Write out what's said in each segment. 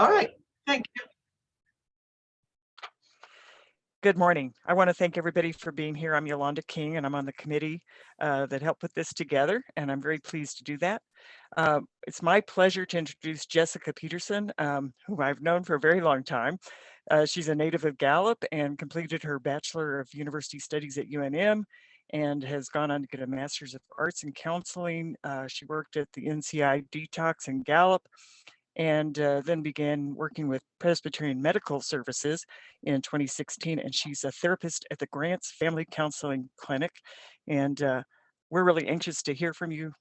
All right. Thank you. Good morning. I want to thank everybody for being here. I'm Yolanda King, and I'm on the committee that helped put this together, and I'm very pleased to do that. It's my pleasure to introduce Jessica Peterson, whom I've known for a very long time. She's a native of Gallup and completed her Bachelor of University Studies at UNM and has gone on to get a Master's of Arts in Counseling. She worked at the NCI Detox in Gallup and then began working with Presbyterian Medical Services in 2016. And she's a therapist at the Grants Family Counseling Clinic. And we're really anxious to hear from you.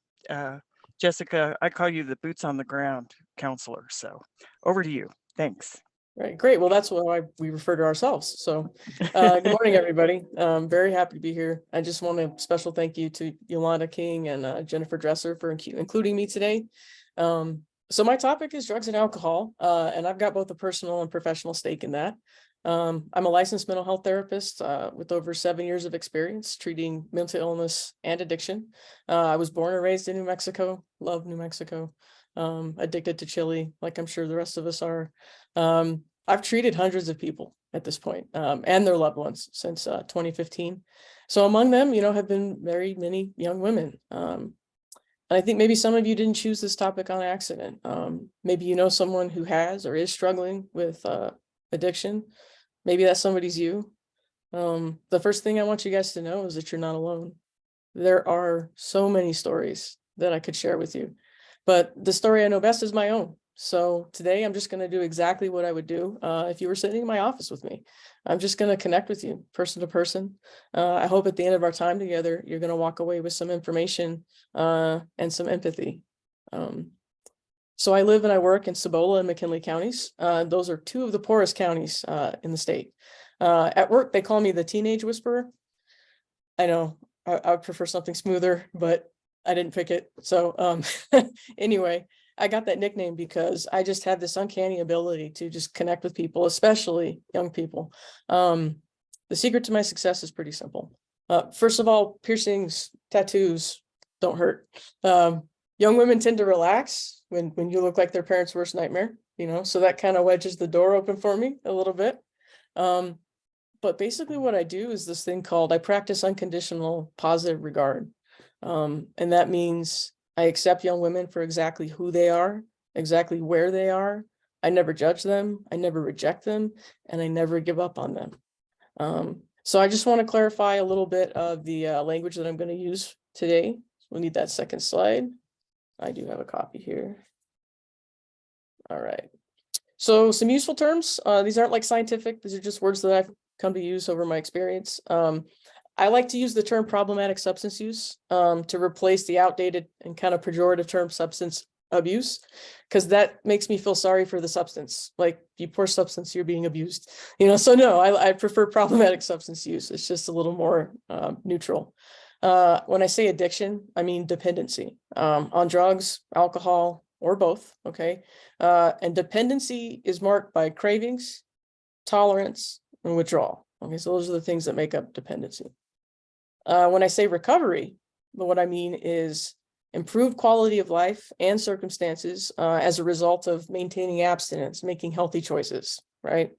Jessica, I call you the boots on the ground counselor. So over to you. Thanks. Right, great. Well, that's why we refer to ourselves. So good morning, everybody. Very happy to be here. I just want a special thank you to Yolanda King and Jennifer Dresser for including me today. So my topic is drugs and alcohol, and I've got both a personal and professional stake in that. I'm a licensed mental health therapist with over 7 years of experience treating mental illness and addiction. I was born and raised in New Mexico, love New Mexico, addicted to chili, like I'm sure the rest of us are. I've treated hundreds of people at this point, and their loved ones since 2015. So among them, have been very many young women. And I think maybe some of you didn't choose this topic on accident. Maybe you know someone who has or is struggling with addiction. Maybe that somebody's you. The first thing I want you guys to know is that you're not alone. There are so many stories that I could share with you, but the story I know best is my own. So today I'm just going to do exactly what I would do if you were sitting in my office with me. I'm just going to connect with you person to person. I hope at the end of our time together, you're going to walk away with some information and some empathy. So I live and I work in Cibola and McKinley counties. Those are two of the poorest counties in the state. At work, they call me the teenage whisperer. I know I would prefer something smoother, but I didn't pick it. So anyway, I got that nickname because I just have this uncanny ability to just connect with people, especially young people. The secret to my success is pretty simple. First of all, piercings, tattoos don't hurt. Young women tend to relax when you look like their parents' worst nightmare, so that kind of wedges the door open for me a little bit. But basically what I do is this thing called, I practice unconditional positive regard. And that means I accept young women for exactly who they are, exactly where they are. I never judge them. I never reject them, and I never give up on them. So I just want to clarify a little bit of the language that I'm going to use today. We'll need that second slide. I do have a copy here. All right. So some useful terms. These aren't like scientific. These are just words that I've come to use over my experience. I like to use the term problematic substance use to replace the outdated and kind of pejorative term substance abuse, because that makes me feel sorry for the substance. Like, you poor substance, you're being abused. So no, I prefer problematic substance use. It's just a little more neutral. When I say addiction, I mean dependency on drugs, alcohol, or both. Okay. And dependency is marked by cravings, tolerance, and withdrawal. Okay. So those are the things that make up dependency. When I say recovery, what I mean is improved quality of life and circumstances as a result of maintaining abstinence, making healthy choices, right?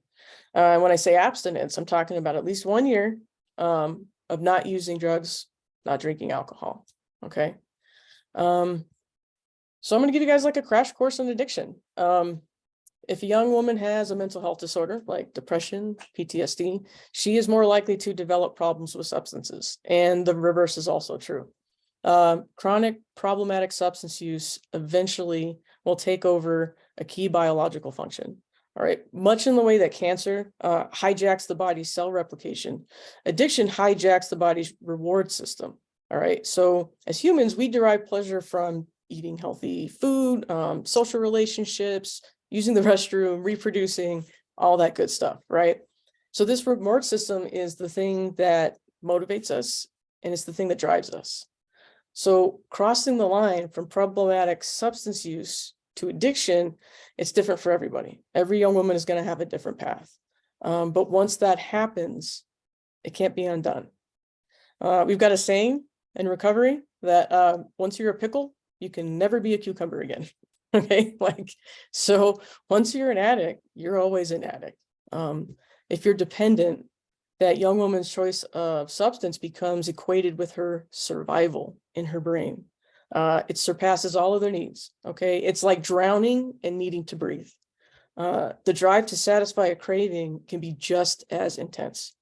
When I say abstinence, I'm talking about at least 1 year of not using drugs, not drinking alcohol, okay? So I'm going to give you guys like a crash course on addiction. If a young woman has a mental health disorder like depression, PTSD, she is more likely to develop problems with substances. And the reverse is also true. Chronic problematic substance use eventually will take over a key biological function. All right. Much in the way that cancer hijacks the body's cell replication, addiction hijacks the body's reward system. All right. So as humans, we derive pleasure from eating healthy food, social relationships, using the restroom, reproducing, all that good stuff, right? So this reward system is the thing that motivates us, and it's the thing that drives us. So crossing the line from problematic substance use to addiction, it's different for everybody. Every young woman is going to have a different path. But once that happens, it can't be undone. We've got a saying in recovery that once you're a pickle, you can never be a cucumber again. Okay, like, so once you're an addict, you're always an addict. If you're dependent, that young woman's choice of substance becomes equated with her survival in her brain. It surpasses all other needs. Okay, it's like drowning and needing to breathe. The drive to satisfy a craving can be just as intense.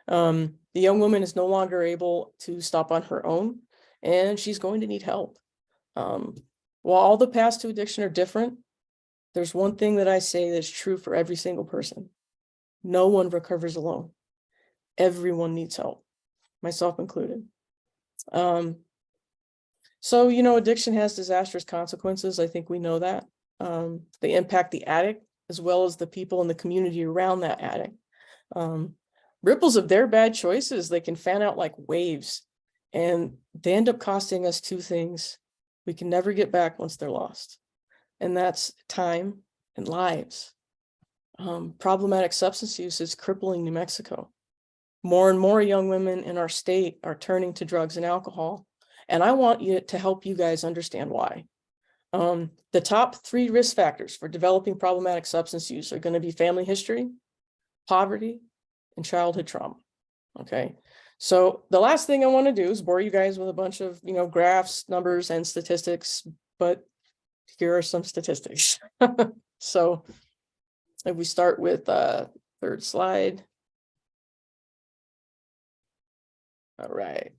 The young woman is no longer able to stop on her own, and she's going to need help. While all the paths to addiction are different, there's one thing that I say that's true for every single person. No one recovers alone. Everyone needs help, myself included. So, addiction has disastrous consequences. I think we know that. They impact the addict as well as the people in the community around that addict. Ripples of their bad choices, they can fan out like waves, and they end up costing us two things we can never get back once they're lost. And that's time and lives. Problematic substance use is crippling New Mexico. More and more young women in our state are turning to drugs and alcohol. And I want to help you guys understand why. The top 3 risk factors for developing problematic substance use are going to be family history, poverty, and childhood trauma. Okay. So the last thing I want to do is bore you guys with a bunch of, graphs, numbers, and statistics, but here are some statistics. So if we start with third slide. All right.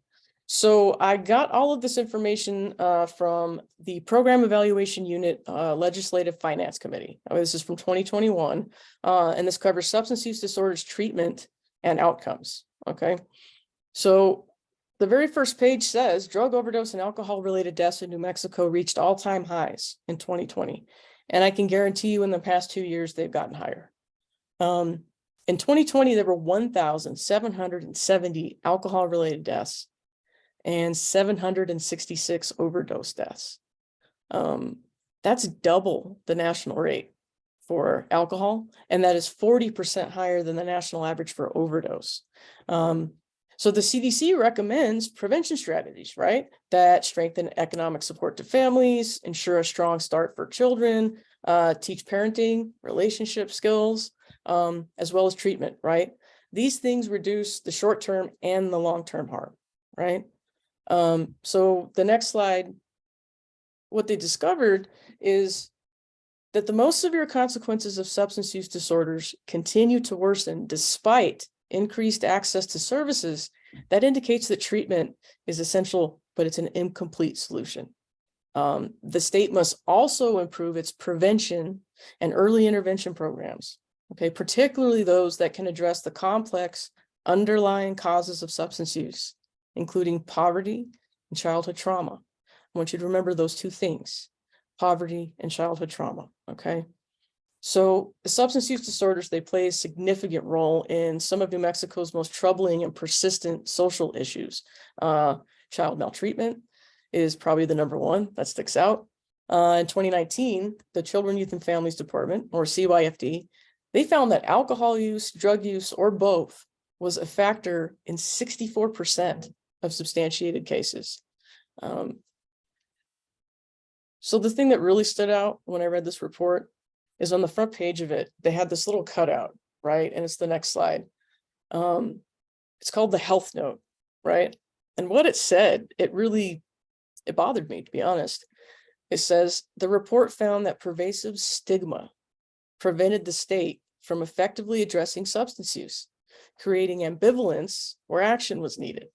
So I got all of this information from the Program Evaluation Unit Legislative Finance Committee. This is from 2021, and this covers substance use disorders treatment and outcomes. Okay. So the very first page says drug overdose and alcohol-related deaths in New Mexico reached all-time highs in 2020. And I can guarantee you in the past 2 years, they've gotten higher. In 2020, there were 1,770 alcohol-related deaths and 766 overdose deaths. That's double the national rate for alcohol, and that is 40% higher than the national average for overdose. So the CDC recommends prevention strategies, right? That strengthen economic support to families, ensure a strong start for children, teach parenting, relationship skills, as well as treatment, right? These things reduce the short-term and the long-term harm, right? So the next slide, what they discovered is that the most severe consequences of substance use disorders continue to worsen despite increased access to services. That indicates that treatment is essential, but it's an incomplete solution. The state must also improve its prevention and early intervention programs, okay, particularly those that can address the complex underlying causes of substance use, including poverty and childhood trauma. I want you to remember those two things, poverty and childhood trauma, okay? So the substance use disorders, they play a significant role in some of New Mexico's most troubling and persistent social issues. Child maltreatment is probably the number one that sticks out. In 2019, the Children, Youth, and Families Department, or CYFD, they found that alcohol use, drug use, or both was a factor in 64% of substantiated cases. So the thing that really stood out when I read this report is on the front page of it, they had this little cutout, right? And it's the next slide. It's called the health note, right? And what it said, it bothered me, to be honest. It says, the report found that pervasive stigma prevented the state from effectively addressing substance use, creating ambivalence where action was needed.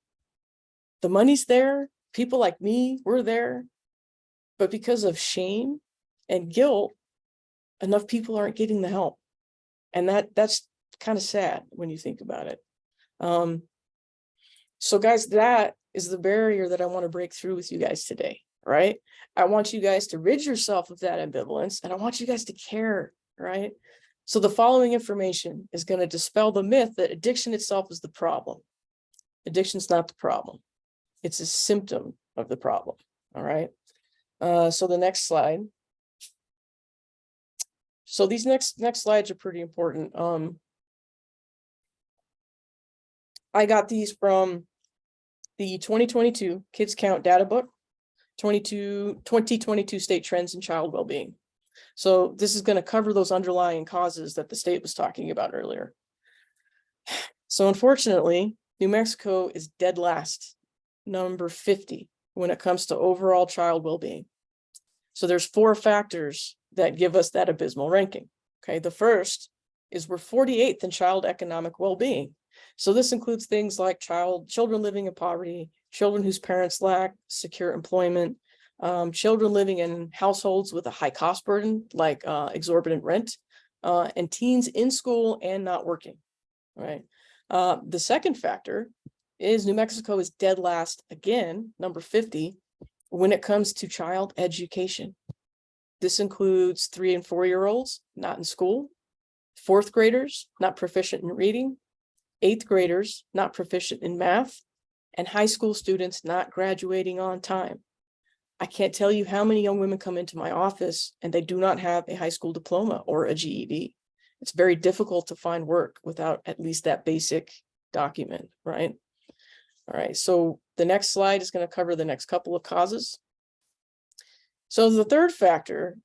The money's there, people like me were there, but because of shame and guilt, enough people aren't getting the help. And that's kind of sad when you think about it. So guys, that is the barrier that I want to break through with you guys today, right? I want you guys to rid yourself of that ambivalence, and I want you guys to care, right? So the following information is going to dispel the myth that addiction itself is the problem. Addiction's not the problem. It's a symptom of the problem, all right? So the next slide. So these next slides are pretty important. I got these from the 2022 Kids Count Data Book, 2022 State Trends in Child Wellbeing. So this is going to cover those underlying causes that the state was talking about earlier. So unfortunately, New Mexico is dead last, number 50, when it comes to overall child well-being. So there's 4 factors that give us that abysmal ranking. Okay, the first is we're 48th in child economic well-being. So this includes things like children living in poverty, children whose parents lack secure employment, children living in households with a high cost burden, like exorbitant rent, and teens in school and not working, right? The second factor is New Mexico is dead last again, number 50, when it comes to child education. This includes 3 and 4-year-olds not in school, 4th graders not proficient in reading, 8th graders not proficient in math, and high school students not graduating on time. I can't tell you how many young women come into my office and they do not have a high school diploma or a GED. It's very difficult to find work without at least that basic document, right? All right, so the next slide is going to cover the next couple of causes. So the third factor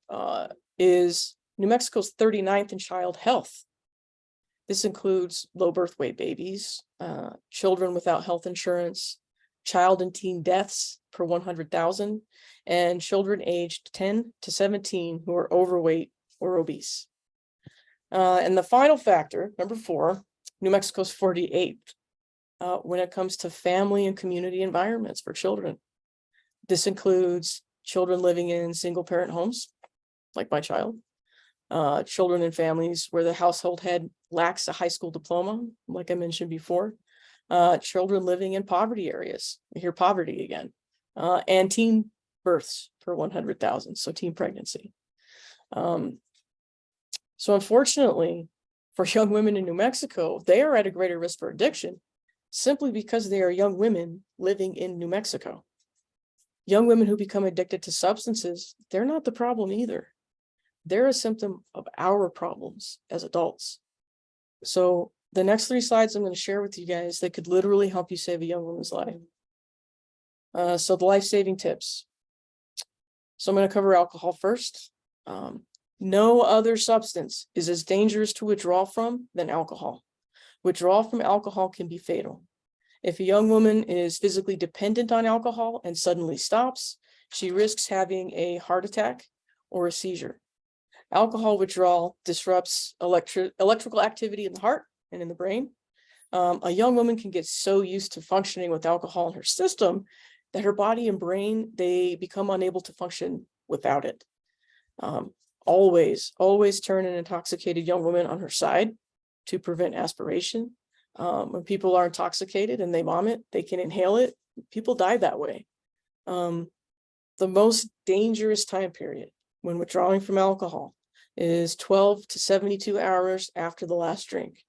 is New Mexico's 39th in child health. This includes low birth weight babies, children without health insurance, child and teen deaths per 100,000, and children aged 10 to 17 who are overweight or obese. And the final factor, number 4, New Mexico's 48th when it comes to family and community environments for children. This includes children living in single parent homes, like my child, children in families where the household head lacks a high school diploma, like I mentioned before, children living in poverty areas, I hear poverty again, and teen births per 100,000, so teen pregnancy. So unfortunately, for young women in New Mexico, they are at a greater risk for addiction simply because they are young women living in New Mexico. Young women who become addicted to substances, they're not the problem either. They're a symptom of our problems as adults. So the next 3 slides I'm going to share with you guys, they could literally help you save a young woman's life. So the life-saving tips. So I'm going to cover alcohol first. No other substance is as dangerous to withdraw from than alcohol. Withdrawal from alcohol can be fatal. If a young woman is physically dependent on alcohol and suddenly stops, she risks having a heart attack or a seizure. Alcohol withdrawal disrupts electrical activity in the heart and in the brain. A young woman can get so used to functioning with alcohol in her system that her body and brain, they become unable to function without it. Always turn an intoxicated young woman on her side to prevent aspiration. When people are intoxicated and they vomit, they can inhale it. People die that way. The most dangerous time period when withdrawing from alcohol is 12 to 72 hours after the last drink.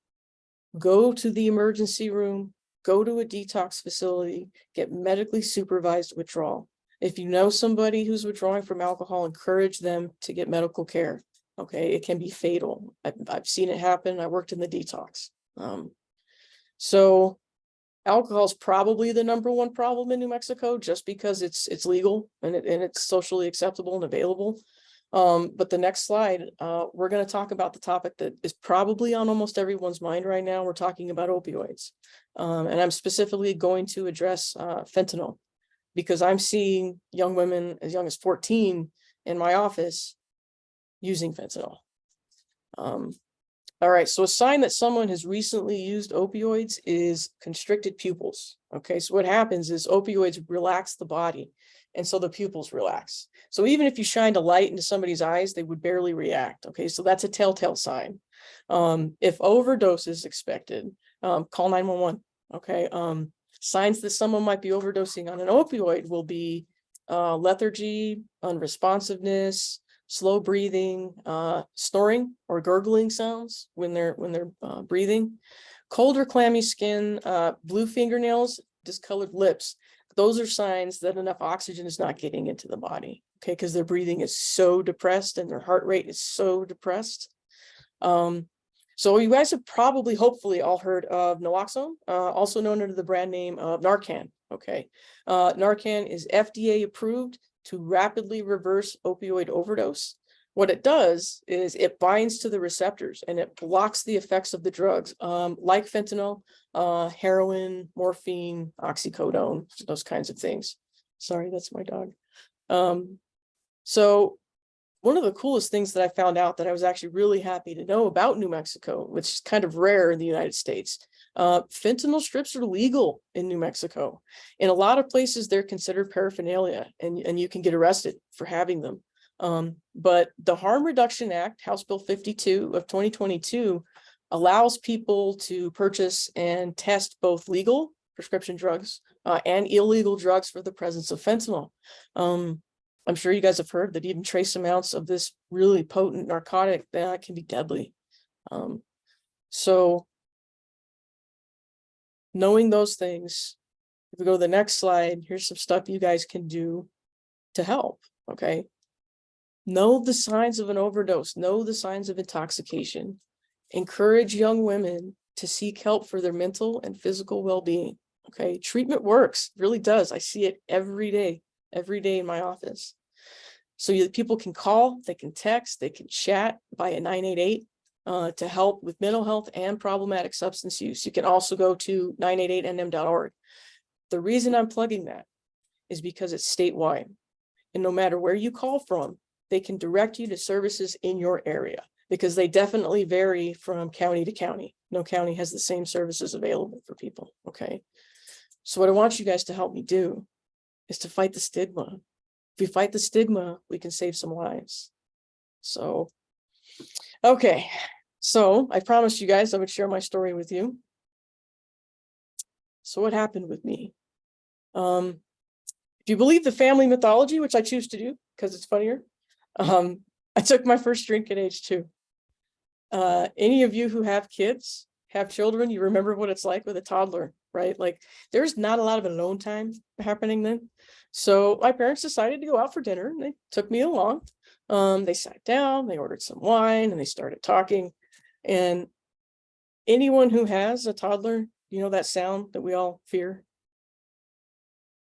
Go to the emergency room, go to a detox facility, get medically supervised withdrawal. If you know somebody who's withdrawing from alcohol, encourage them to get medical care. Okay, it can be fatal. I've seen it happen. I worked in the detox. So alcohol is probably the #1 problem in New Mexico just because it's legal and it's socially acceptable and available. But the next slide, we're going to talk about the topic that is probably on almost everyone's mind right now. We're talking about opioids. And I'm specifically going to address fentanyl because I'm seeing young women as young as 14 in my office using fentanyl. All right, so a sign that someone has recently used opioids is constricted pupils. Okay, so what happens is opioids relax the body, and so the pupils relax. So even if you shined a light into somebody's eyes, they would barely react. Okay, so that's a telltale sign. If overdose is expected, call 911. Okay, signs that someone might be overdosing on an opioid will be lethargy, unresponsiveness, slow breathing, snoring or gurgling sounds when they're breathing, cold or clammy skin, blue fingernails, discolored lips. Those are signs that enough oxygen is not getting into the body, okay, because their breathing is so depressed and their heart rate is so depressed. So you guys have probably, hopefully, all heard of naloxone, also known under the brand name of Narcan, okay. Narcan is FDA approved to rapidly reverse opioid overdose. what it does is it binds to the receptors and it blocks the effects of the drugs, like fentanyl, heroin, morphine, oxycodone, those kinds of things. Sorry, that's my dog. So one of the coolest things that I found out that I was actually really happy to know about New Mexico, which is kind of rare in the United States, fentanyl strips are legal in New Mexico. In a lot of places, they're considered paraphernalia, and you can get arrested for having them. But the Harm Reduction Act, House Bill 52 of 2022, allows people to purchase and test both legal prescription drugs and illegal drugs for the presence of fentanyl. I'm sure you guys have heard that even trace amounts of this really potent narcotic that can be deadly. So knowing those things, if we go to the next slide, here's some stuff you guys can do to help, okay? Know the signs of an overdose, know the signs of intoxication. Encourage young women to seek help for their mental and physical well-being, okay? Treatment works, really does. I see it every day in my office. So people can call, they can text, they can chat via 988 to help with mental health and problematic substance use. You can also go to 988nm.org. The reason I'm plugging that is because it's statewide. And no matter where you call from, they can direct you to services in your area, because they definitely vary from county to county. No county has the same services available for people, okay? So what I want you guys to help me do is to fight the stigma. If we fight the stigma, we can save some lives. So, okay. So I promised you guys I would share my story with you. So what happened with me? If you believe the family mythology, which I choose to do because it's funnier, I took my first drink at age 2. Any of you who have kids, have children, you remember what it's like with a toddler, right? Like there's not a lot of alone time happening then. So my parents decided to go out for dinner and they took me along. They sat down, they ordered some wine and they started talking. And anyone who has a toddler, you know that sound that we all fear?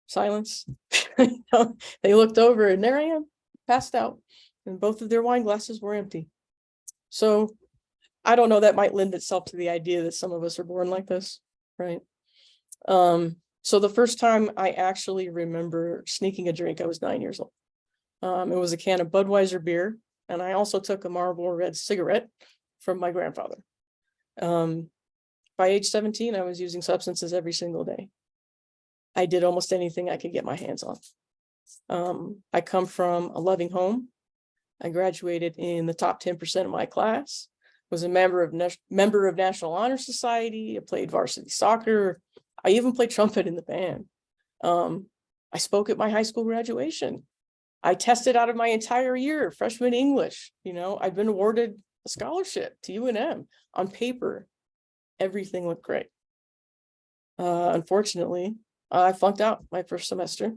Silence. They looked over and there I am, passed out, and both of their wine glasses were empty. So I don't know, that might lend itself to the idea that some of us are born like this, right? So the first time I actually remember sneaking a drink, I was 9 years old. It was a can of Budweiser beer, and I also took a Marlboro Red cigarette from my grandfather. By age 17, I was using substances every single day. I did almost anything I could get my hands on. I come from a loving home. I graduated in the top 10% of my class, was a member of National Honor Society. I played varsity soccer. I even played trumpet in the band. I spoke at my high school graduation. I tested out of my entire year, freshman English. You know, I've been awarded a scholarship to UNM. On paper, everything looked great. Unfortunately, I flunked out my first semester.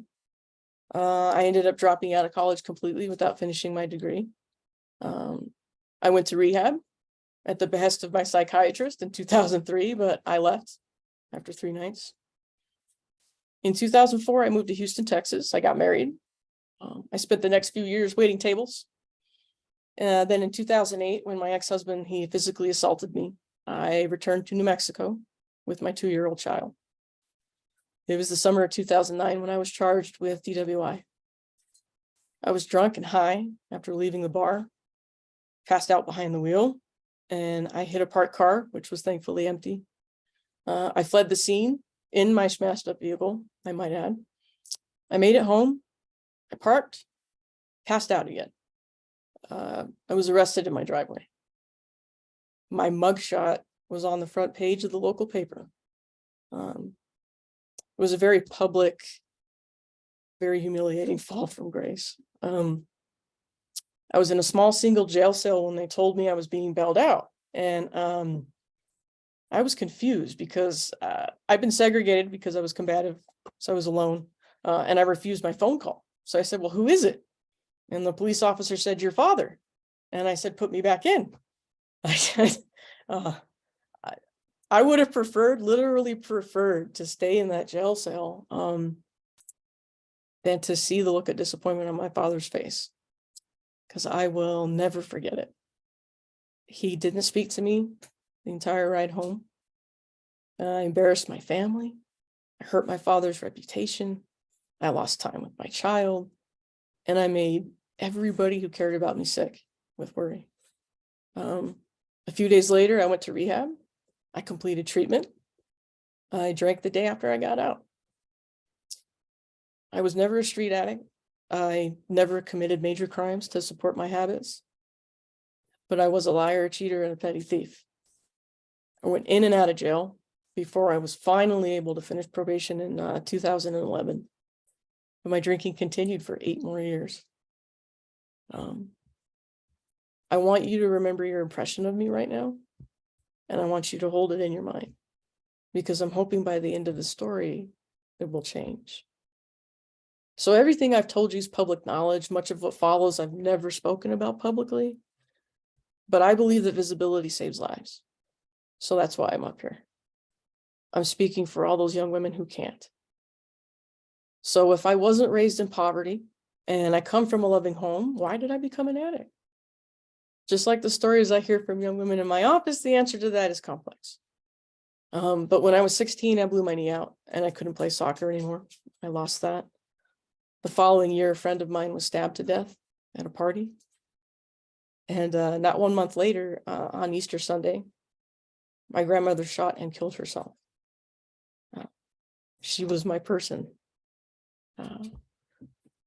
I ended up dropping out of college completely without finishing my degree. I went to rehab at the behest of my psychiatrist in 2003, but I left after 3 nights. In 2004, I moved to Houston, Texas. I got married. I spent the next few years waiting tables. Then in 2008, when my ex-husband, he physically assaulted me, I returned to New Mexico with my 2-year-old child. It was the summer of 2009 when I was charged with DWI. I was drunk and high after leaving the bar, passed out behind the wheel, and I hit a parked car, which was thankfully empty. I fled the scene in my smashed up vehicle, I might add. I made it home, I parked, passed out again. I was arrested in my driveway. My mugshot was on the front page of the local paper. It was a very public, very humiliating fall from grace. I was in a small single jail cell when they told me I was being bailed out. And I was confused because I've been segregated because I was combative, so I was alone, and I refused my phone call. So I said, well, who is it? And the police officer said, your father. And I said, put me back in. I said, I would have preferred, literally preferred, to stay in that jail cell than to see the look of disappointment on my father's face. because I will never forget it. He didn't speak to me the entire ride home. I embarrassed my family. I hurt my father's reputation. I lost time with my child. And I made everybody who cared about me sick with worry. A few days later, I went to rehab. I completed treatment. I drank the day after I got out. I was never a street addict. I never committed major crimes to support my habits. But I was a liar, a cheater, and a petty thief. I went in and out of jail before I was finally able to finish probation in 2011. But my drinking continued for 8 more years. I want you to remember your impression of me right now, and I want you to hold it in your mind, because I'm hoping by the end of the story, it will change. So everything I've told you is public knowledge. Much of what follows, I've never spoken about publicly, but I believe that visibility saves lives. So that's why I'm up here. I'm speaking for all those young women who can't. So if I wasn't raised in poverty and I come from a loving home, why did I become an addict? Just like the stories I hear from young women in my office, the answer to that is complex. But when I was 16, I blew my knee out and I couldn't play soccer anymore. I lost that. The following year, a friend of mine was stabbed to death at a party. And not 1 month later, on Easter Sunday, my grandmother shot and killed herself. She was my person.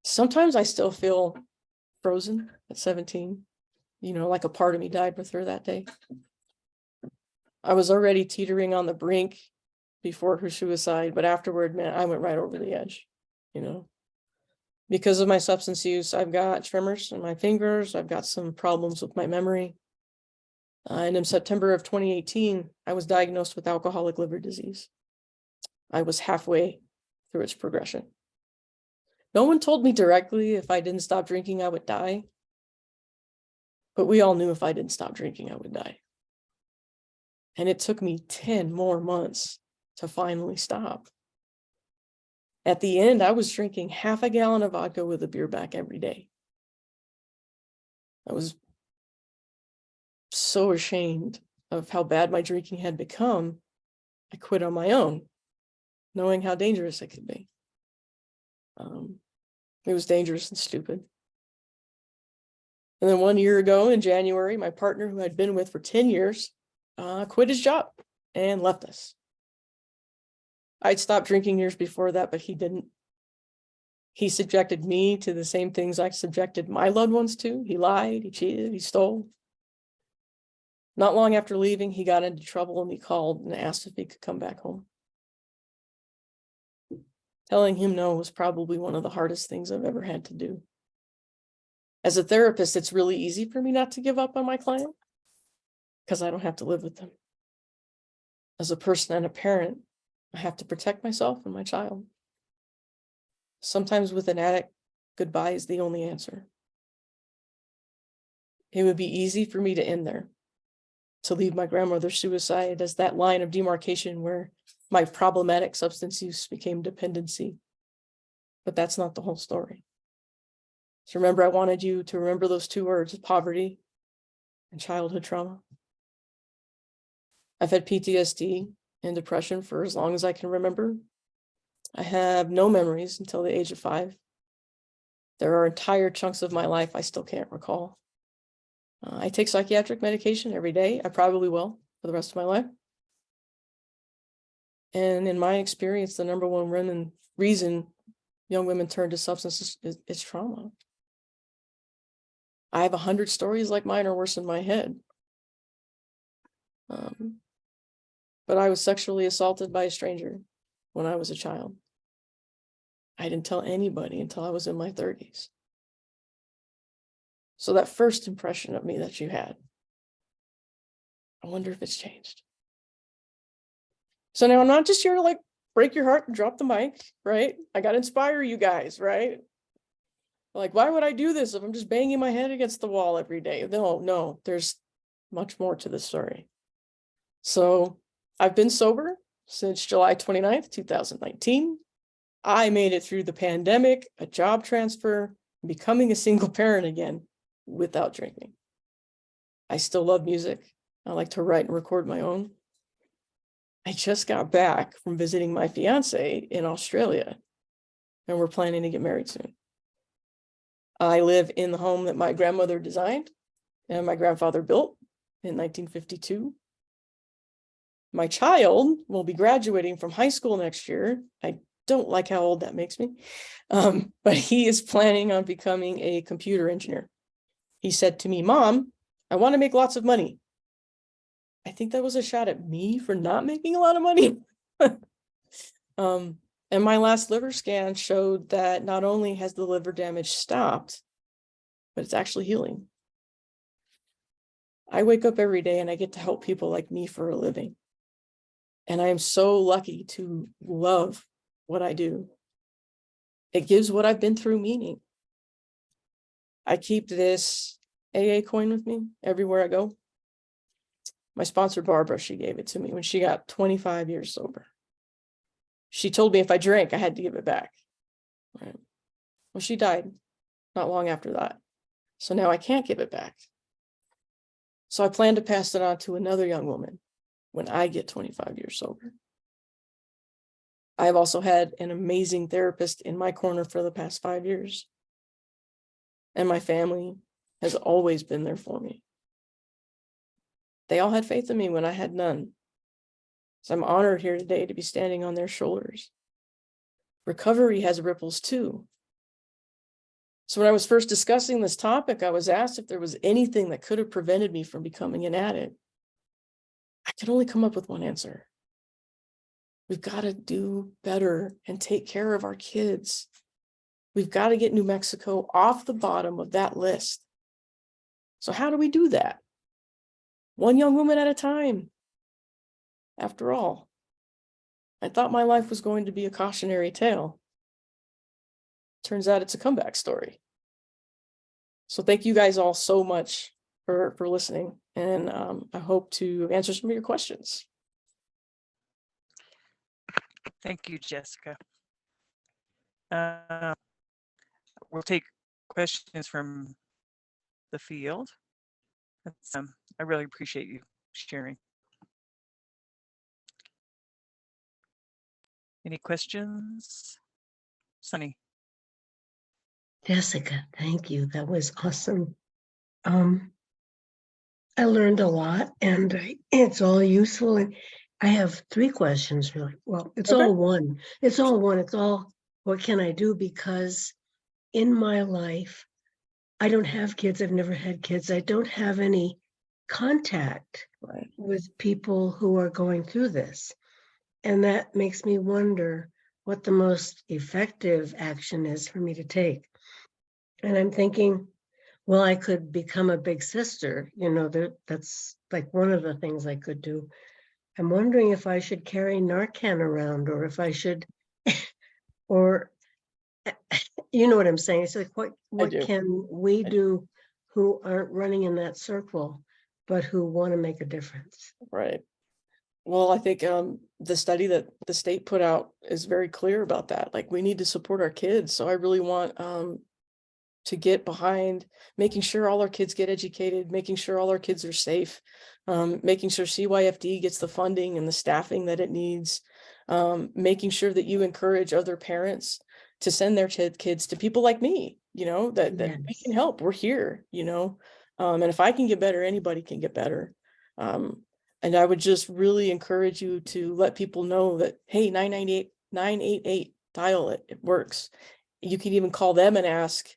Sometimes I still feel frozen at 17, like a part of me died with her that day. I was already teetering on the brink before her suicide, but afterward, man, I went right over the edge, Because of my substance use, I've got tremors in my fingers. I've got some problems with my memory. And in September of 2018, I was diagnosed with alcoholic liver disease. I was halfway through its progression. No one told me directly if I didn't stop drinking, I would die. But we all knew if I didn't stop drinking, I would die. And it took me 10 more months to finally stop. At the end, I was drinking half a gallon of vodka with a beer back every day. I was so ashamed of how bad my drinking had become. I quit on my own, knowing how dangerous it could be. It was dangerous and stupid. And then 1 year ago in January, my partner, who I'd been with for 10 years, quit his job and left us. I'd stopped drinking years before that, but he didn't. He subjected me to the same things I subjected my loved ones to. He lied, he cheated, he stole. Not long after leaving, he got into trouble and he called and asked if he could come back home. Telling him no was probably one of the hardest things I've ever had to do. As a therapist, it's really easy for me not to give up on my client because I don't have to live with them. As a person and a parent, I have to protect myself and my child. Sometimes with an addict, goodbye is the only answer. It would be easy for me to end there, to leave my grandmother's suicide as that line of demarcation where my problematic substance use became dependency. But that's not the whole story. So remember, I wanted you to remember those 2 words, poverty and childhood trauma. I've had PTSD and depression for as long as I can remember. I have no memories until the age of 5. There are entire chunks of my life I still can't recall. I take psychiatric medication every day. I probably will for the rest of my life. And in my experience, the number one reason young women turn to substances is trauma. I have 100 stories like mine or worse in my head. But I was sexually assaulted by a stranger when I was a child. I didn't tell anybody until I was in my 30s. So that first impression of me that you had, I wonder if it's changed. So now I'm not just here to break your heart and drop the mic, right? I got to inspire you guys, right? Why would I do this if I'm just banging my head against the wall every day? No, there's much more to this story. So I've been sober since July 29th, 2019. I made it through the pandemic, a job transfer, becoming a single parent again without drinking. I still love music. I like to write and record my own. I just got back from visiting my fiance in Australia, and we're planning to get married soon. I live in the home that my grandmother designed and my grandfather built in 1952. My child will be graduating from high school next year. I don't like how old that makes me, but he is planning on becoming a computer engineer. He said to me, "Mom, I want to make lots of money." I think that was a shot at me for not making a lot of money. And my last liver scan showed that not only has the liver damage stopped, but it's actually healing. I wake up every day and I get to help people like me for a living. And I am so lucky to love what I do. It gives what I've been through meaning. I keep this AA coin with me everywhere I go. My sponsor, Barbara, she gave it to me when she got 25 years sober. She told me if I drank, I had to give it back. Right. Well, she died not long after that. So now I can't give it back. So I plan to pass it on to another young woman when I get 25 years sober. I've also had an amazing therapist in my corner for the past 5 years. And my family has always been there for me. They all had faith in me when I had none. So I'm honored here today to be standing on their shoulders. Recovery has ripples too. So when I was first discussing this topic, I was asked if there was anything that could have prevented me from becoming an addict. I could only come up with one answer. We've got to do better and take care of our kids. We've got to get New Mexico off the bottom of that list. So how do we do that? One young woman at a time. After all, I thought my life was going to be a cautionary tale. Turns out it's a comeback story. So thank you guys all so much for listening. And I hope to answer some of your questions. Thank you, Jessica. We'll take questions from the field. I really appreciate you sharing. Any questions? Sunny. Jessica, thank you. That was awesome. I learned a lot and it's all useful. And I have 3 questions really. Well, it's Okay. all one. It's all one. It's all, what can I do? Because in my life, I don't have kids. I've never had kids. I don't have any contact with people who are going through this. And that makes me wonder what the most effective action is for me to take. And I'm thinking, well, I could become a big sister. You know, that's like one of the things I could do. I'm wondering if I should carry Narcan around or if I should, or you know what I'm saying? It's like, what can we do who aren't running in that circle, but who want to make a difference? Right. Well, I think the study that the state put out is very clear about that. Like, we need to support our kids. So I really want to get behind making sure all our kids get educated, making sure all our kids are safe, making sure CYFD gets the funding and the staffing that it needs, making sure that you encourage other parents to send their kids to people like me, you know, that we can help. We're here, you know, and if I can get better, anybody can get better. And I would just really encourage you to let people know that, hey, 988, dial it, it works. You can even call them and ask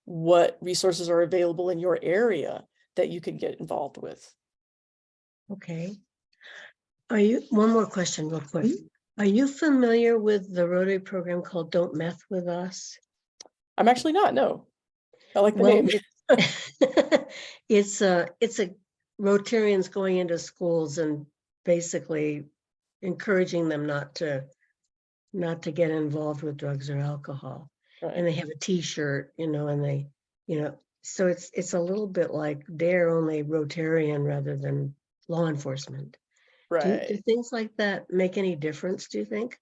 what resources are available in your area that you can get involved with. Okay. One more question real quick. Are you familiar with the Rotary program called Don't Meth With Us? I'm actually not, no. I like the name. It's a Rotarians going into schools and basically encouraging them not to get involved with drugs or alcohol. Right. And they have a T-shirt, you know, and they, you know, so it's a little bit like DARE, only Rotarian rather than law enforcement. Right. Do things like that make any difference, do you think?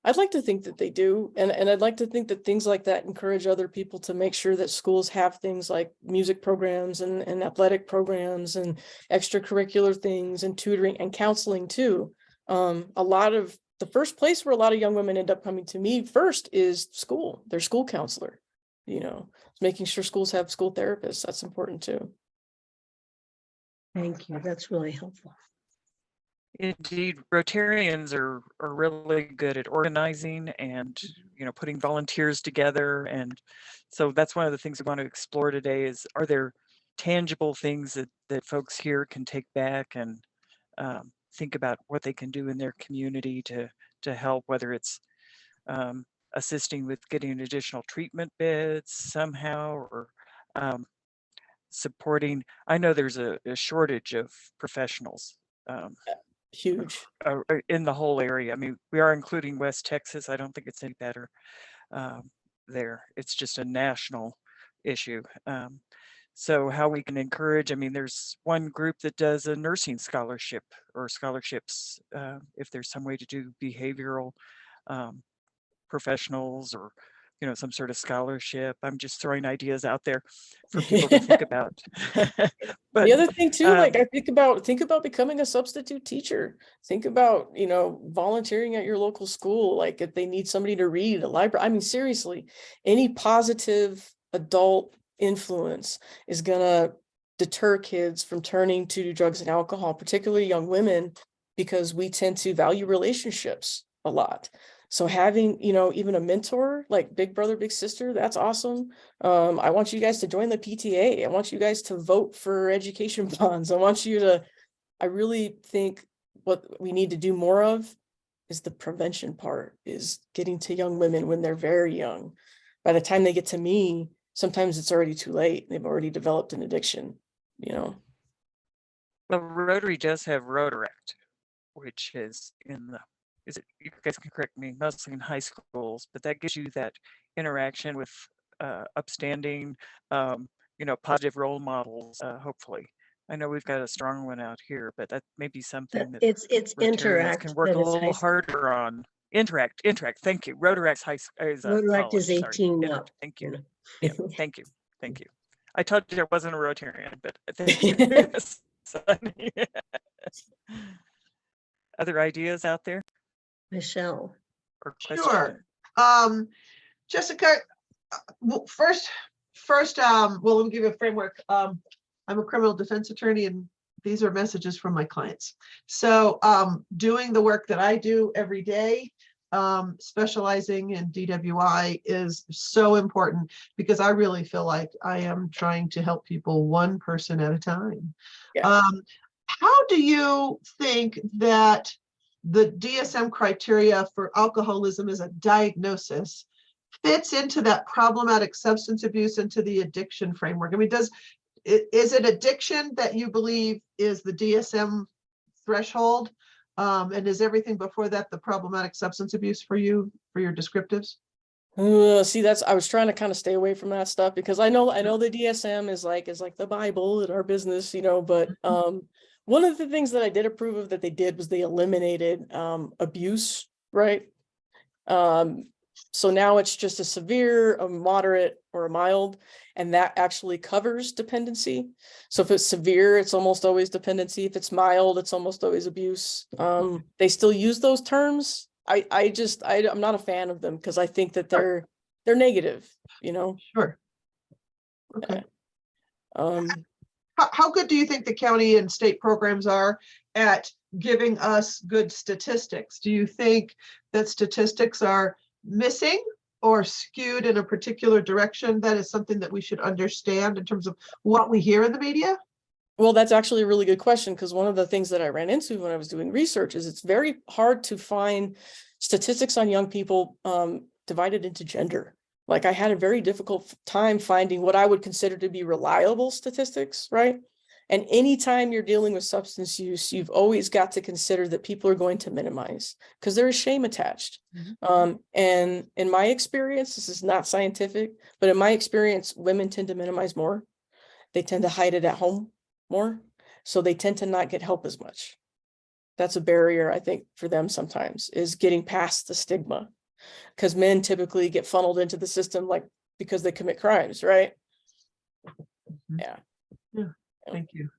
I'd like to think that they do. And I'd like to think that things like that encourage other people to make sure that schools have things like music programs and athletic programs and extracurricular things and tutoring and counseling too. A lot of the first place where a lot of young women end up coming to me first is school, their school counselor, making sure schools have school therapists. That's important too. Thank you. That's really helpful. Indeed, Rotarians are really good at organizing and, putting volunteers together. And so that's one of the things we want to explore today is, are there tangible things that folks here can take back and think about what they can do in their community to help, whether it's assisting with getting additional treatment beds somehow, or supporting. I know there's a shortage of professionals. Huge. In the whole area. I mean, we are including West Texas. I don't think it's any better there. It's just a national issue. So how we can encourage, I mean, there's one group that does a nursing scholarship or scholarships, if there's some way to do behavioral professionals or some sort of scholarship. I'm just throwing ideas out there for people to think about. But the other thing too, like I think about becoming a substitute teacher. Think about, volunteering at your local school. Like if they need somebody to read a library. I mean, seriously, any positive adult influence is gonna deter kids from turning to drugs and alcohol, particularly young women, because we tend to value relationships a lot. So having, even a mentor like big brother, big sister, that's awesome. I want you guys to join the PTA. I want you guys to vote for education bonds. I really think what we need to do more of is the prevention part, is getting to young women when they're very young. By the time they get to me, sometimes it's already too late. They've already developed an addiction, Well, Rotary does have Rotaract, which is you guys can correct me, mostly in high schools, but that gives you that interaction with upstanding, positive role models, hopefully. I know we've got a strong one out here, but that may be something that It's Rotarians Interact. can work that a is high little school. harder on. Interact, thank you. Rotaract's Rotaract is college, 18 sorry. up. Thank you. Yeah, thank you. I told you I wasn't a Rotarian, but thank you. Other ideas out there? Michelle. Or questions? Sure. Jessica, well, first, well, let me give you a framework. I'm a criminal defense attorney, and these are messages from my clients. So doing the work that I do every day, specializing in DWI is so important, because I really feel like I am trying to help people one person at a time. Yeah. How do you think that the DSM criteria for alcoholism as a diagnosis fits into that problematic substance abuse, into the addiction framework? I mean, is it addiction that you believe is the DSM threshold? And is everything before that the problematic substance abuse for you, for your descriptives? See, I was trying to kind of stay away from that stuff, because I know the DSM is like the Bible in our business, but one of the things that I did approve of that they did was they eliminated abuse, right? So now it's just a severe, a moderate, or a mild, and that actually covers dependency. So if it's severe, it's almost always dependency. If it's mild, it's almost always abuse. They still use those terms. I'm not a fan of them, because I think that they're negative, Sure. Okay. Um, How good do you think the county and state programs are at giving us good statistics? Do you think that statistics are missing or skewed in a particular direction? That is something that we should understand in terms of what we hear in the media? Well, that's actually a really good question, because one of the things that I ran into when I was doing research is it's very hard to find statistics on young people divided into gender. Like I had a very difficult time finding what I would consider to be reliable statistics, right? And anytime you're dealing with substance use, you've always got to consider that people are going to minimize, because there is shame attached. And in my experience, this is not scientific, but in my experience, women tend to minimize more. They tend to hide it at home more. So they tend to not get help as much. That's a barrier, I think, for them sometimes, is getting past the stigma. Because men typically get funneled into the system like because they commit crimes, right? Yeah. Thank you.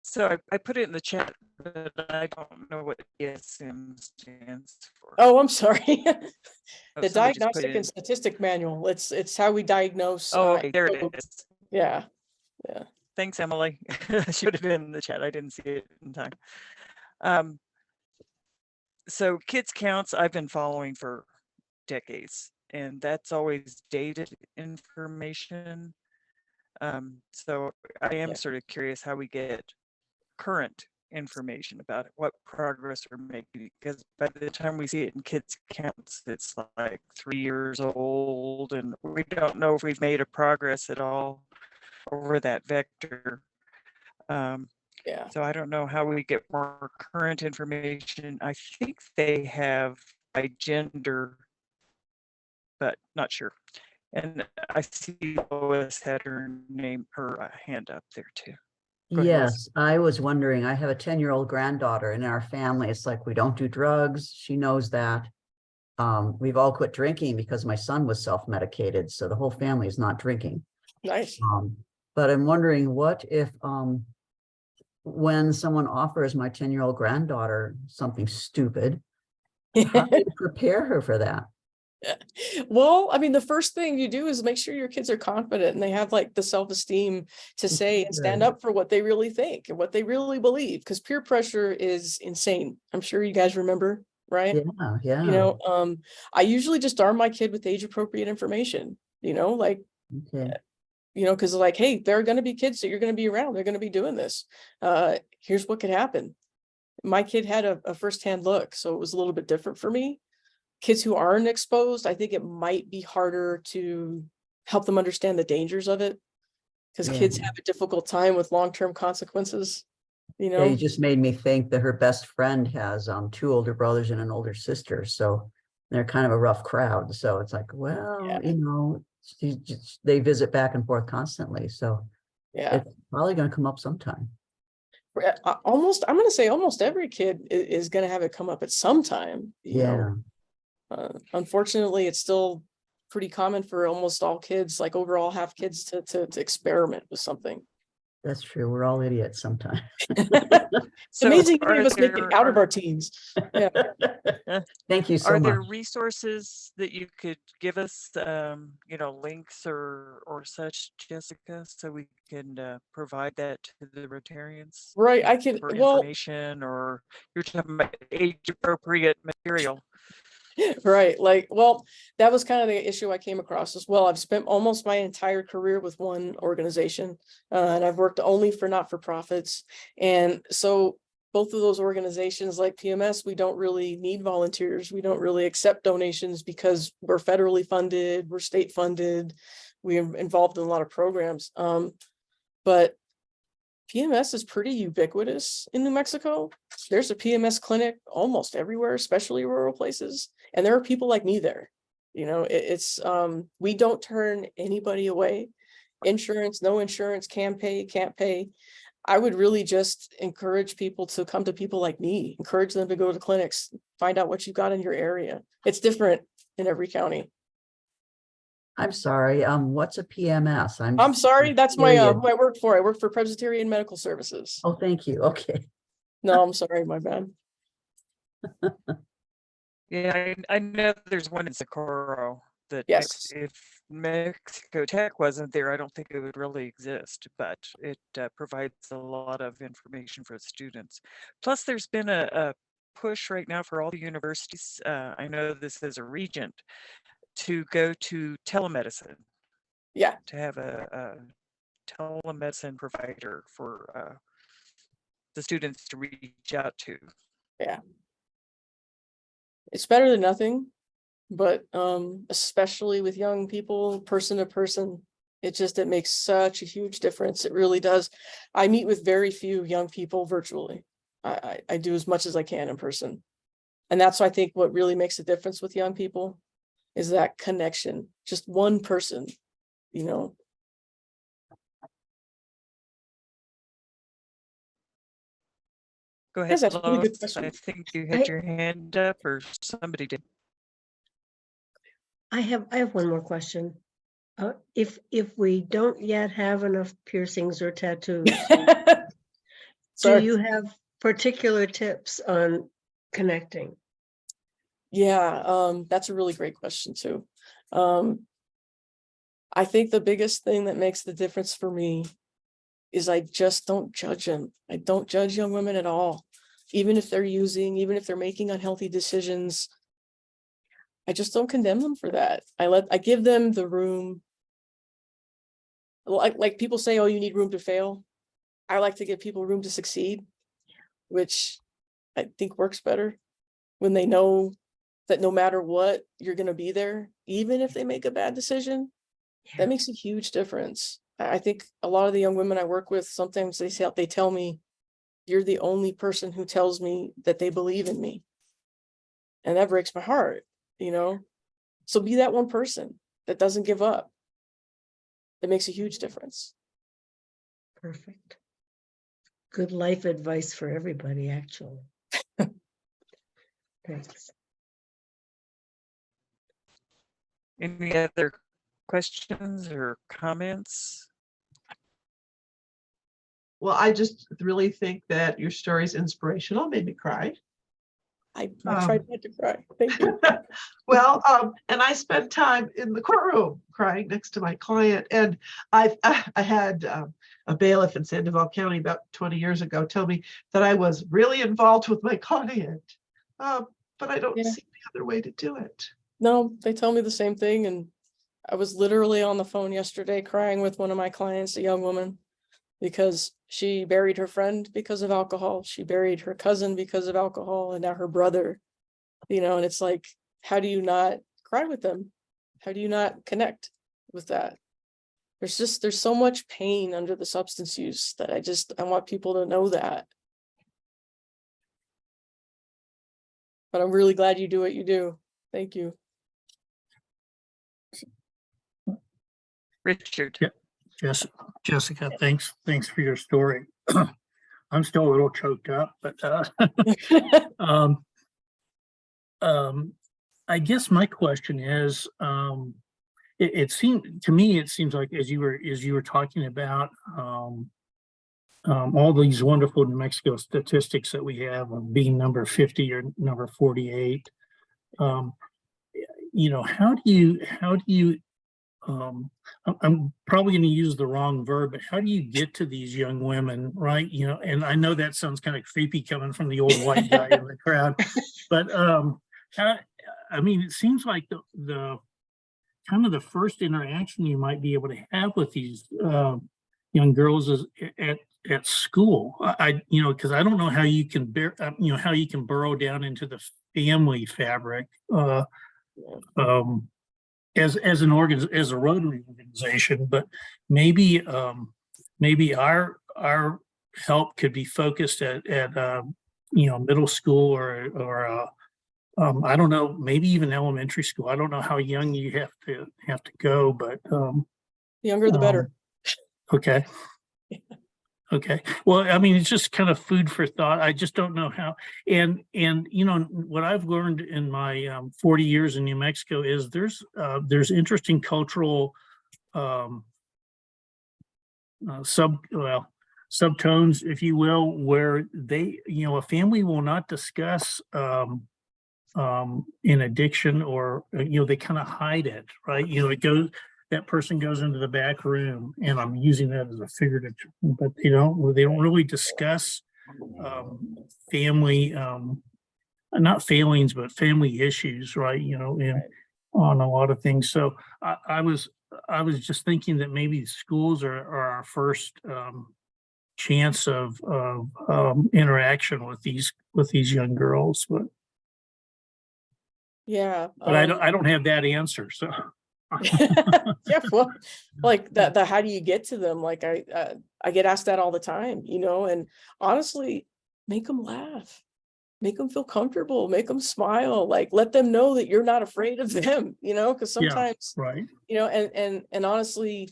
So I put it in the chat, but I don't know what DSM stands for. Oh, I'm sorry. Oh, The somebody just put Diagnostic it and in. Statistic Manual. It's how we diagnose. Oh, okay, there it so- is. Yeah. Thanks, Emily. She would have been in the chat. I didn't see it in time. So kids counts I've been following for decades, and that's always dated information. So I am Yeah. sort of curious how we get current information about it, what progress we're making, because by the time we see it in kids counts, it's like 3 years old, and we don't know if we've made a progress at all over that vector. Yeah. So I don't know how we get more current information. I think they have by gender, but not sure. And I see Lois had her hand up there too. Go ahead, Lois. Yes, I was wondering, I have a 10-year-old granddaughter, and in our family, it's like we don't do drugs. She knows that. We've all quit drinking because my son was self-medicated, so the whole family is not drinking. Nice. But I'm wondering, what if when someone offers my 10-year-old granddaughter something stupid, how do you prepare her for that? Well, I mean, the first thing you do is make sure your kids are confident and they have like the self-esteem to say and stand Good. up for what they really think and what they really believe, because peer pressure is insane. I'm sure you guys remember, right? Yeah, yeah. You know, I usually just arm my kid with age appropriate information, like, Okay. because like, hey, there are going to be kids that you're going to be around. They're going to be doing this. Here's what could happen. My kid had a firsthand look, so it was a little bit different for me. Kids who aren't exposed, I think it might be harder to help them understand the dangers of it, because Yeah. kids have a difficult time with long-term consequences, Yeah, you just made me think that her best friend has 2 older brothers and an older sister, so they're kind of a rough crowd. So it's like, well, Yeah. they visit back and forth constantly, so Yeah. it's probably going to come up sometime. I'm going to say almost every kid is going to have it come up at some time, Yeah. Unfortunately, it's still pretty common for almost all kids, like overall half kids to experiment with something. That's true. We're all idiots sometimes. It's amazing any are of us make it there- out of are- our teens. Yeah. Thank you so Are there much. resources that you could give us, links or such, Jessica, so we can provide that to the Rotarians? Right. I can, For well, information, or you're talking about age appropriate material? right. Like, well, that was kind of the issue I came across as well. I've spent almost my entire career with one organization, and I've worked only for not-for-profits. And so both of those organizations, like PMS, we don't really need volunteers. We don't really accept donations because we're federally funded, we're state funded, we're involved in a lot of programs. But PMS is pretty ubiquitous in New Mexico. There's a PMS clinic almost everywhere, especially rural places. And there are people like me there. We don't turn anybody away. Insurance, no insurance, can pay, can't pay. I would really just encourage people to come to people like me, encourage them to go to clinics, find out what you've got in your area. It's different in every county. I'm sorry. What's a PMS? I'm sorry, that's my curious. who I work for. I work for Presbyterian Medical Services. Oh, thank you. Okay. No, I'm sorry, my bad. Yeah, I know there's one in Socorro that Yes. if Mexico Tech wasn't there, I don't think it would really exist, but it provides a lot of information for students. Plus, there's been a push right now for all the universities. I know this as a regent, to go to telemedicine, Yeah. to have a telemedicine provider for the students to reach out to. Yeah. It's better than nothing, but especially with young people, person to person, it makes such a huge difference. It really does. I meet with very few young people virtually. I do as much as I can in person. And that's, I think, what really makes a difference with young people is that connection, just one person, Go That's ahead, actually a really good Lois. I question. think you had I- your hand up or somebody did. I have one more question. If we don't yet have enough piercings or tattoos, do Sorry. you have particular tips on connecting? Yeah, that's a really great question too. I think the biggest thing that makes the difference for me is I just don't judge them. I don't judge young women at all. Even if they're using, even if they're making unhealthy decisions, I just don't condemn them for that. I give them the room. Like people say, oh, you need room to fail. I like to give people room to succeed, which I think works better when they know that no matter what, you're going to be there, even if they make a bad decision. Yeah. That makes a huge difference. I think a lot of the young women I work with, sometimes they tell me, you're the only person who tells me that they believe in me. And that breaks my heart, you know? So be that one person that doesn't give up. That makes a huge difference. Perfect. Good life advice for everybody, actually. Thanks. Any other questions or comments? Well, I just really think that your story is inspirational, made me cry. I tried not to cry. Thank you. Well, and I spent time in the courtroom crying next to my client. And I had a bailiff in Sandoval County about 20 years ago tell me that I was really involved with my client. But I don't Yeah. see the other way to do it. No, they tell me the same thing. And I was literally on the phone yesterday crying with one of my clients, a young woman, because she buried her friend because of alcohol. She buried her cousin because of alcohol, and now her brother, you know, and it's like, how do you not cry with them? How do you not connect with that? There's so much pain under the substance use that I want people to know that. But I'm really glad you do what you do. Thank you. Richard? Yeah. Jessica, thanks for your story. I'm still a little choked up, but I guess my question is, it seems like as you were talking about all these wonderful New Mexico statistics that we have of being number 50 or number 48. How do you I'm probably going to use the wrong verb, but how do you get to these young women, right? And I know that sounds kind of creepy coming from the old white guy in the crowd, but it seems like the kind of the first interaction you might be able to have with these young girls is at school. Because I don't know how you can how you can burrow down into the family fabric. As a Rotary organization, but maybe our help could be focused at middle school or I don't know, maybe even elementary school. I don't know how young you have to go, but The younger the better. Okay. Okay. Well, it's just kind of food for thought. I just don't know how. And what I've learned in my 40 years in New Mexico is there's interesting cultural subtones, if you will, where a family will not discuss in addiction, or they kind of hide it, right? That person goes into the back room, and I'm using that as a figurative, but they don't really discuss family, not failings, but family issues, right? And on a lot of things. So I was just thinking that maybe schools are our first chance of interaction with these young girls, but Yeah. I don't have that answer. So Yeah, well, like the how do you get to them? Like I get asked that all the time, and honestly, make them laugh, make them feel comfortable, make them smile, like let them know that you're not afraid of them, because sometimes, right. and honestly,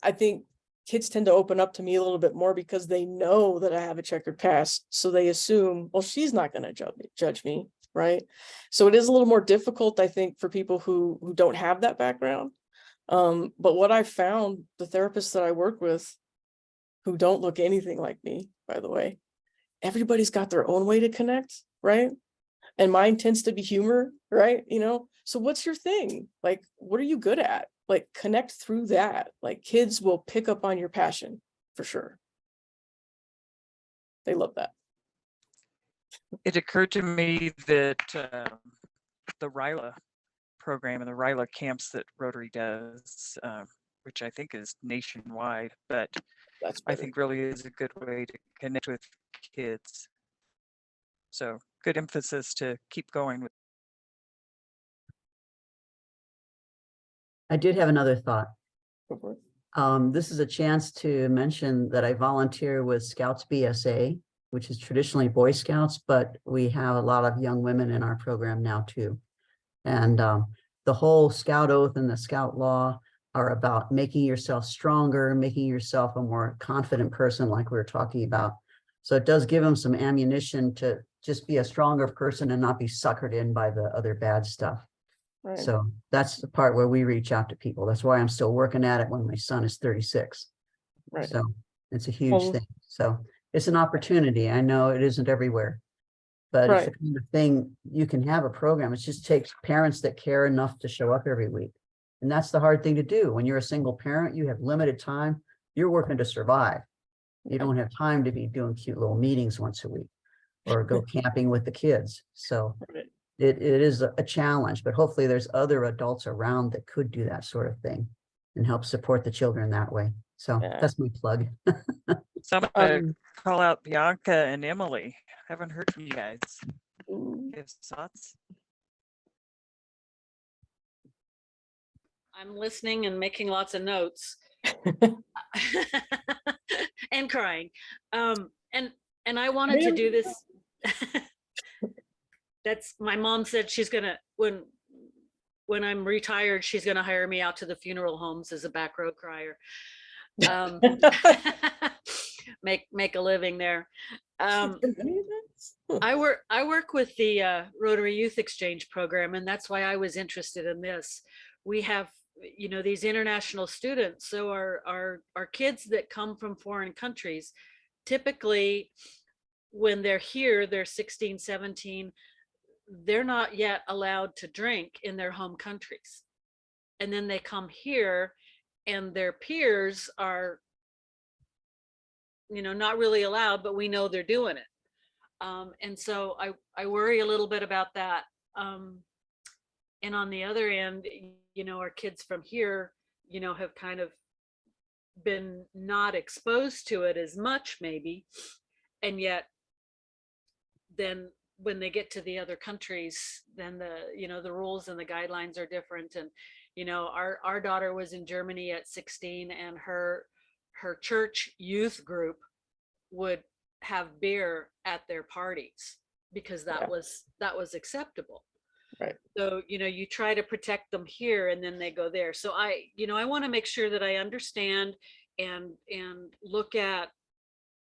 I think kids tend to open up to me a little bit more because they know that I have a checkered past. So they assume, well, she's not going to judge me. Right. So it is a little more difficult, I think, for people who don't have that background. But what I found, the therapists that I work with who don't look anything like me, by the way, everybody's got their own way to connect. Right. And mine tends to be humor. Right. You know, so what's your thing? Like, what are you good at? Like, connect through that. Like, kids will pick up on your passion for sure. They love that. It occurred to me that the RILA program and the RILA camps that Rotary does, which I think is nationwide, but That's I better. think really is a good way to connect with kids. So good emphasis to keep going with. I did have another thought. Go for it. This is a chance to mention that I volunteer with Scouts BSA, which is traditionally Boy Scouts, but we have a lot of young women in our program now too. And the whole Scout Oath and the Scout Law are about making yourself stronger, making yourself a more confident person like we were talking about. So it does give them some ammunition to just be a stronger person and not be suckered in by the other bad stuff. Right. So that's the part where we reach out to people. That's why I'm still working at it when my son is 36. Right. So it's a huge Well, thing. So it's an opportunity. I know it isn't everywhere, but it's the Right. kind of thing you can have a program. It just takes parents that care enough to show up every week. And that's the hard thing to do. When you're a single parent, you have limited time. You're working to survive. You don't have time to be doing cute little meetings once a week or go camping with the kids. So Right. it is a challenge, but hopefully there's other adults around that could do that sort of thing and help support the children that way. So Yeah. that's my plug. So I'm gonna Um, call out Bianca and Emily. Haven't heard from you guys. mm, Give thoughts. I'm listening and making lots of notes and crying. And I wanted to do this. That's my mom said she's gonna when I'm retired, she's gonna hire me out to the funeral homes as a back row crier. Make a living there. I work with the Rotary Youth Exchange program, and that's why I was interested in this. We have, you know, these international students. So our kids that come from foreign countries, typically when they're here, they're 16, 17, they're not yet allowed to drink in their home countries. And then they come here and their peers are, you know, not really allowed, but we know they're doing it. And so I worry a little bit about that. And on the other end, you know, our kids from here, you know, have kind of been not exposed to it as much maybe. And yet then when they get to the other countries, then you know, the rules and the guidelines are different. And, you know, our daughter was in Germany at 16 and her church youth group would have beer at their parties because that was acceptable. Right. So, you know, you try to protect them here and then they go there. So I want to make sure that I understand and look at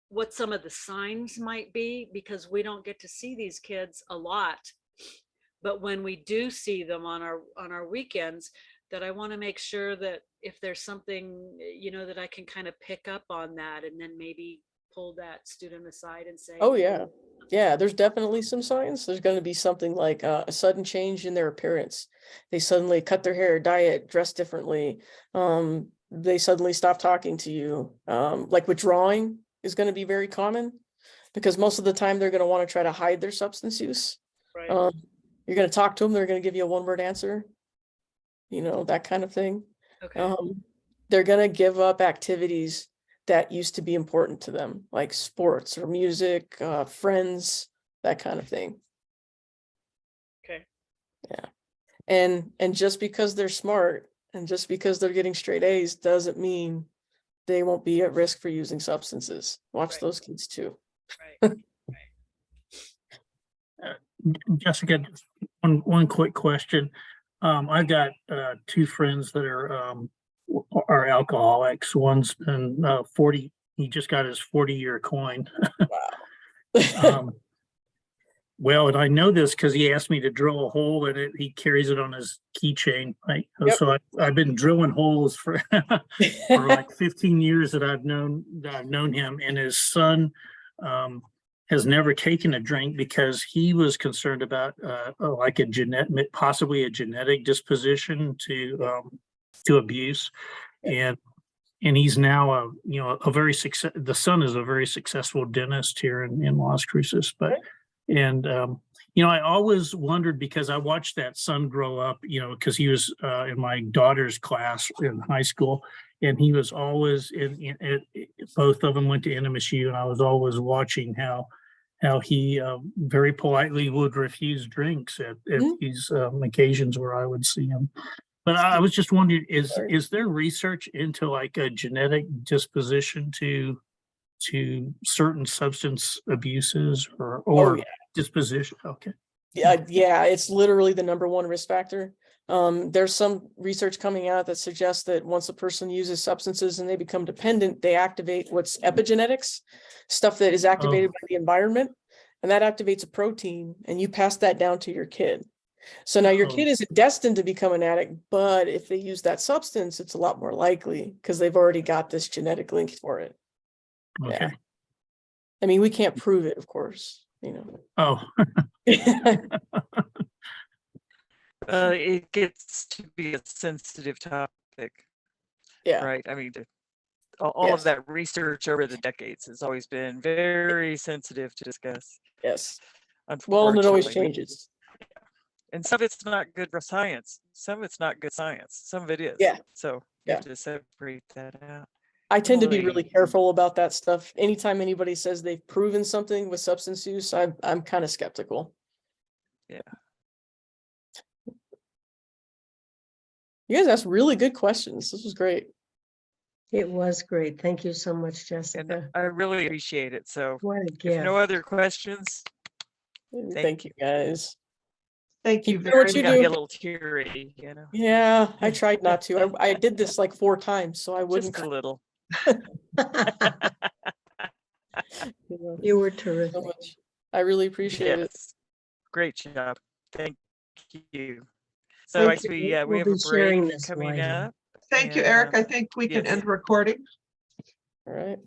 what some of the signs might be, because we don't get to see these kids a lot. But when we do see them on our weekends, that I want to make sure that if there's something, you know, that I can kind of pick up on that and then maybe pull that student aside and say, Oh yeah. Yeah, there's definitely some signs. There's going to be something like a sudden change in their appearance. They suddenly cut their hair, dye it, dress differently. They suddenly stop talking to you. Like withdrawing is going to be very common because most of the time they're going to want to try to hide their substance use. right. You're going to talk to them. They're going to give you a one-word answer, you know, that kind of thing. Okay. They're going to give up activities that used to be important to them, like sports or music, friends, that kind of thing. Okay. Yeah. And just because they're smart and just because they're getting straight A's doesn't mean they won't be at risk for using substances. Watch Right. those kids too. Right. Jessica, just one quick question. I've got two friends that are are alcoholics. One's been 40, he just got his 40-year coin. Um, Well, and I know this because he asked me to drill a hole in it. He carries it on his keychain. Right. Yep. So I've been drilling holes for for like 15 years that I've known him. And his son has never taken a drink because he was concerned about like possibly a genetic disposition to abuse. And he's now the son is a very successful dentist here in Las Cruces. But I always wondered, because I watched that son grow up, because he was in my daughter's class in high school, and he was always both of them went to NMSU, and I was always watching how he very politely would refuse drinks at these occasions where I would see him. But I was just wondering, is there research into like a genetic disposition to certain substance abuses or disposition? Okay. Yeah, it's literally the #1 risk factor. There's some research coming out that suggests that once a person uses substances and they become dependent, they activate what's epigenetics, stuff that is activated by the environment, and that activates a protein, and you pass that down to your kid. So now your kid isn't destined to become an addict, but if they use that substance, it's a lot more likely because they've already got this genetic link for it. Okay. Yeah. I mean, we can't prove it, of course, Oh, It gets to be a sensitive topic, Yeah. right? I mean, all of Yes. that research over the decades has always been very sensitive to discuss. Yes. Well, and it always Unfortunately, changes. and some of it's not good for science. Some of it's not good science. Some of it is. Yeah. So you Yeah. have to separate that out. I tend to be really Emily. careful about that stuff. Anytime anybody says they've proven something with substance use, I'm kind of skeptical. Yeah. You guys asked really good questions. This was great. It was great. Thank you so much, And Jessica. I really appreciate it. So What a if gift. no other questions, Thank you, guys. Thank you Keep doing what very you I gotta do. get a little teary, Yeah, I tried not to. I did this like 4 times, so I wouldn't. just a little. You were So terrific. much. I really appreciate it. Yes. Great job. Thank you. So Thank I see you. we We'll have be a sharing break this coming later. up. Thank you, and, Eric. I think we can yes. end recording. All right.